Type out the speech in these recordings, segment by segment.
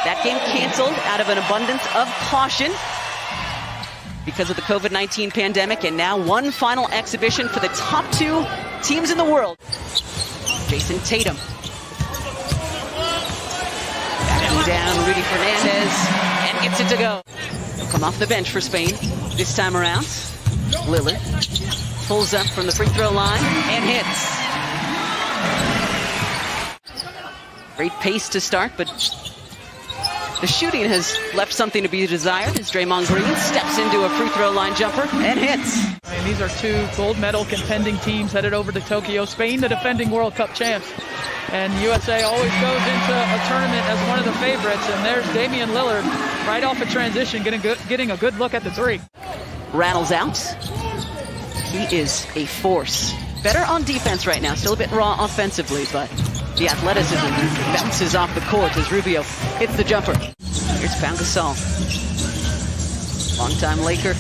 That game canceled out of an abundance of caution because of the COVID-19 pandemic, and now one final exhibition for the top two teams in the world. Jason Tatum. Backing down Rudy Fernandez and gets it to go. He'll come off the bench for Spain this time around. Lillard pulls up from the free throw line and hits. Great pace to start, but the shooting has left something to be desired as Draymond Green steps into a free throw line jumper and hits. And these are two gold medal contending teams headed over to Tokyo. Spain, the defending World Cup champs. And USA always goes into a tournament as one of the favorites. And there's Damian Lillard right off a transition, getting a good look at the three. Rattles out. He is a force. Better on defense right now, still a bit raw offensively, but the athleticism bounces off the court as Rubio hits the jumper. Here's Pau Gasol. Longtime Laker.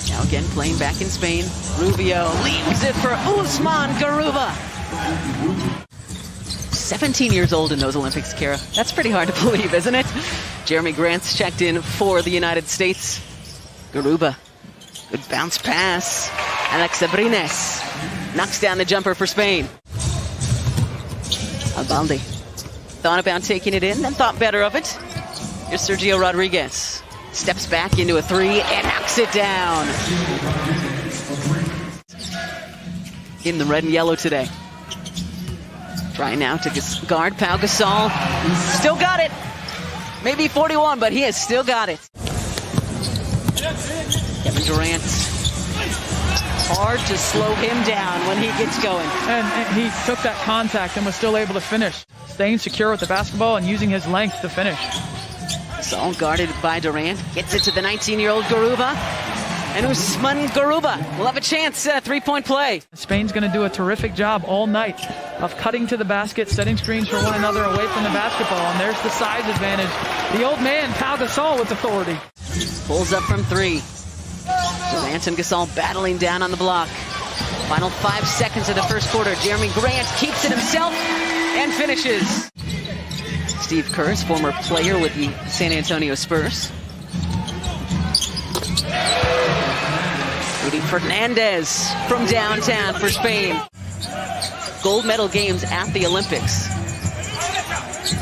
Now again playing back in Spain. Rubio leaves it for Usman Garuba. 17 years old in those Olympics, Kara. That's pretty hard to believe, isn't it? Jeremy Grant's checked in for the United States. Garuba. Good bounce pass. Alex Abrines knocks down the jumper for Spain. Abalde thought about taking it in, then thought better of it. Here's Sergio Rodriguez. Steps back into a three and knocks it down. In the red and yellow today. Trying now to guard Pau Gasol. Still got it. Maybe 41, but he has still got it. Kevin Durant. Hard to slow him down when he gets going. And he took that contact and was still able to finish. Staying secure with the basketball and using his length to finish. Gasol guarded by Durant. Gets it to the 19-year-old Garuba. And Usman Garuba will have a chance at a three-point play. Spain's going to do a terrific job all night of cutting to the basket, setting screens for one another away from the basketball. And there's the size advantage. The old man, Pau Gasol, with authority. Pulls up from three. Durant and Gasol battling down on the block. Final 5 seconds of the first quarter. Jeremy Grant keeps it himself and finishes. Steve Kerr, former player with the San Antonio Spurs. Rudy Fernandez from downtown for Spain. Gold medal games at the Olympics.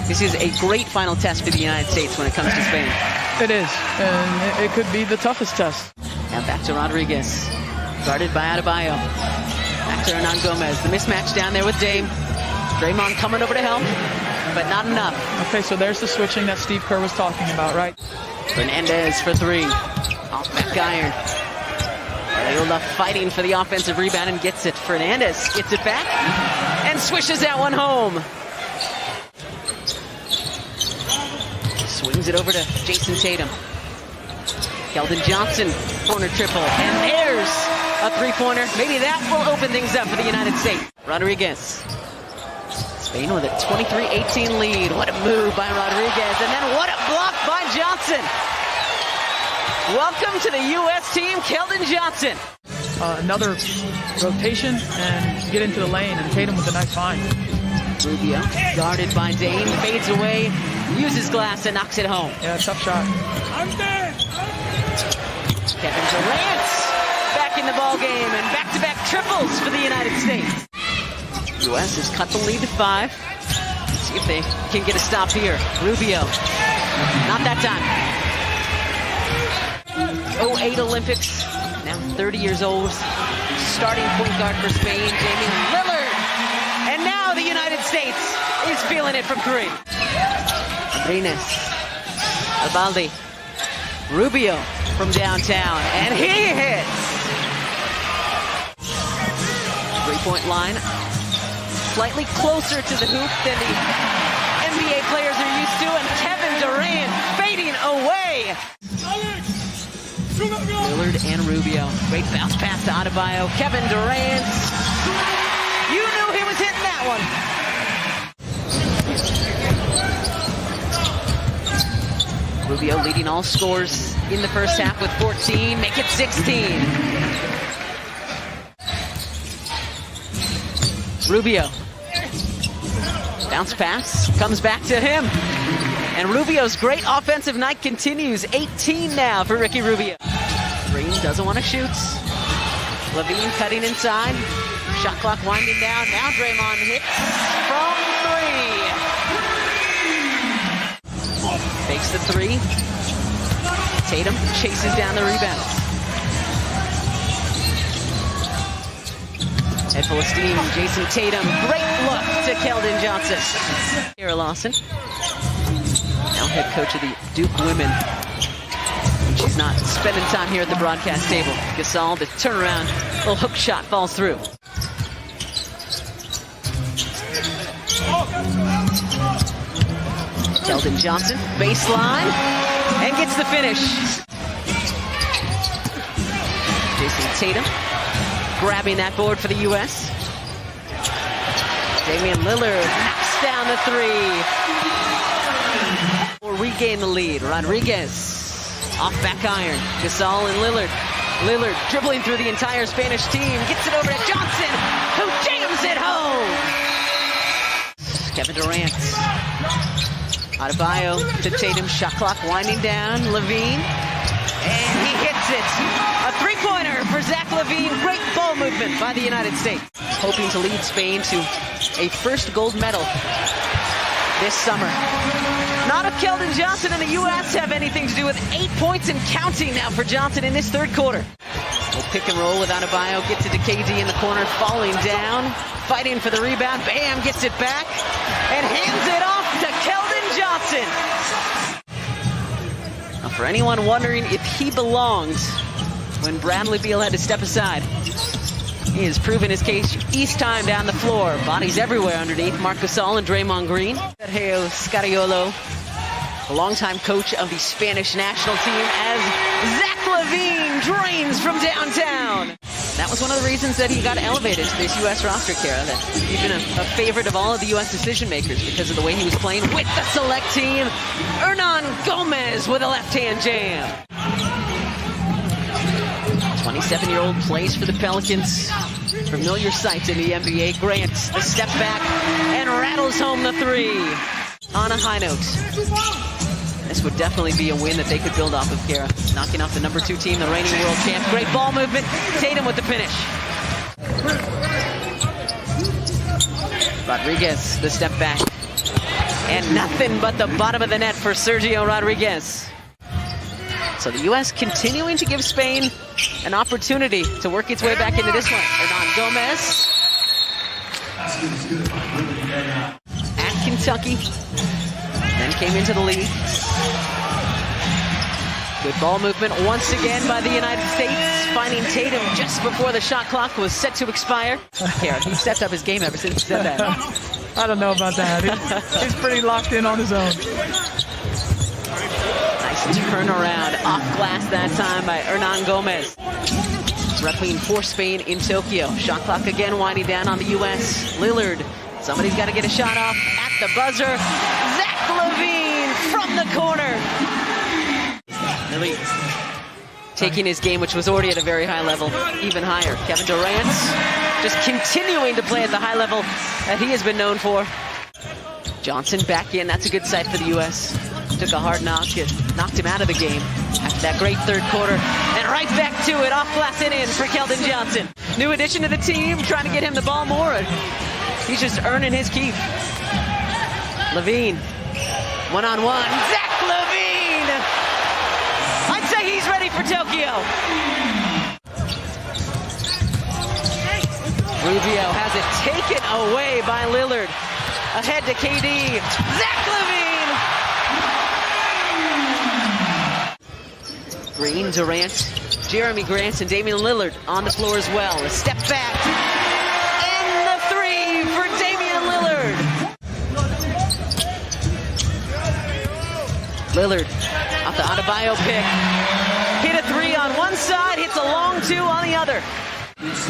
This is a great final test for the United States when it comes to Spain. It is, and it could be the toughest test. Now back to Rodriguez, guarded by Adebayo. Back to Hernan Gomez. The mismatch down there with Dame. Draymond coming over to help, but not enough. Okay, so there's the switching that Steve Kerr was talking about, right? Fernandez for three. Off back iron. Loyola fighting for the offensive rebound and gets it. Fernandez gets it back and swishes that one home. Swings it over to Jason Tatum. Keldon Johnson, corner triple, and there's a three-pointer. Maybe that will open things up for the United States. Rodriguez. Spain with a 23-18 lead. What a move by Rodriguez, and then what a block by Johnson. Welcome to the U.S. team, Keldon Johnson. Another rotation and get into the lane, and Tatum with a nice find. Rubio, guarded by Dame, fades away, uses glass and knocks it home. Yeah, tough shot. Kevin Durant back in the ball game and back-to-back triples for the United States. U.S. has cut the lead to 5. See if they can get a stop here. Rubio, not that time. 08 Olympics, now 30 years old, starting point guard for Spain, Damian Lillard. And now the United States is feeling it from 3. Abrines, Abalde, Rubio from downtown, and he hits. 3-point line, slightly closer to the hoop than the NBA players are used to, and Kevin Durant fading away. Lillard and Rubio. Great bounce pass to Adebayo. Kevin Durant. You knew he was hitting that one. Rubio leading all scores in the first half with 14. Make it 16. Rubio. Bounce pass. Comes back to him. And Rubio's great offensive night continues. 18 now for Ricky Rubio. Green doesn't want to shoot. Levine cutting inside. Shot clock winding down. Now Draymond hits from three. Fakes the three. Tatum chases down the rebound. Head full of steam, Jason Tatum. Great look to Keldon Johnson. Kara Lawson, now head coach of the Duke women. And she's not spending time here at the broadcast table. Gasol, the turnaround, little hook shot falls through. Keldon Johnson, baseline, and gets the finish. Jason Tatum grabbing that board for the U.S. Damian Lillard knocks down the three. Will regain the lead. Rodriguez off back iron. Gasol and Lillard. Lillard dribbling through the entire Spanish team. Gets it over to Johnson, who jams it home. Kevin Durant. Adebayo to Tatum. Shot clock winding down. Levine. And he hits it. A three-pointer for Zach Levine. Great ball movement by the United States. Hoping to lead Spain to a first gold medal this summer. Not if Keldon Johnson and the U.S. have anything to do with 8 points and counting now for Johnson in this third quarter. We'll pick and roll with Adebayo. Gets it to KD in the corner, falling down. Fighting for the rebound. Bam, gets it back. And hands it off to Keldon Johnson. Now, for anyone wondering if he belonged when Bradley Beal had to step aside, he has proven his case each time down the floor. Bodies everywhere underneath. Marc Gasol and Draymond Green. Sergio Scariolo, the longtime coach of the Spanish national team, as Zach Levine drains from downtown. That was one of the reasons that he got elevated to this U.S. roster, Kara. That he's been a favorite of all of the U.S. decision makers because of the way he was playing with the select team. Hernan Gomez with a left-hand jam. 27-year-old plays for the Pelicans. Familiar sight in the NBA. Grant, the step back, and rattles home the three. On a high note. This would definitely be a win that they could build off of, Kara. Knocking off the number 2 team, the reigning world champ. Great ball movement. Tatum with the finish. Rodriguez, the step back. And nothing but the bottom of the net for Sergio Rodriguez. So the U.S. continuing to give Spain an opportunity to work its way back into this one. Hernan Gomez. At Kentucky. Then came into the league. Good ball movement once again by the United States, finding Tatum just before the shot clock was set to expire. Here, he stepped up his game ever since he said that. I don't know about that. He's pretty locked in on his own. Nice turnaround off glass that time by Hernan Gomez. Repping for Spain in Tokyo. Shot clock again winding down on the U.S. Lillard. Somebody's got to get a shot off at the buzzer. Zach Levine from the corner. Really taking his game, which was already at a very high level, even higher. Kevin Durant just continuing to play at the high level that he has been known for. Johnson back in. That's a good sight for the U.S. Took a hard knock. It knocked him out of the game after that great third quarter. And right back to it. Off glass and in for Keldon Johnson. New addition to the team, trying to get him the ball more. He's just earning his keep. Levine, one-on-one. Zach Levine! I'd say he's ready for Tokyo. Rubio has it taken away by Lillard. Ahead to KD. Zach Levine! Green, Durant, Jeremy Grant, and Damian Lillard on the floor as well. A step back. And the three for Damian Lillard. Lillard off the Adebayo pick. Hit a three on one side, hits a long two on the other.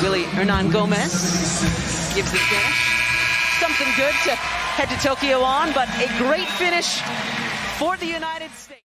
Willie Hernan Gomez gives the finish. Something good to head to Tokyo on, but a great finish for the United States.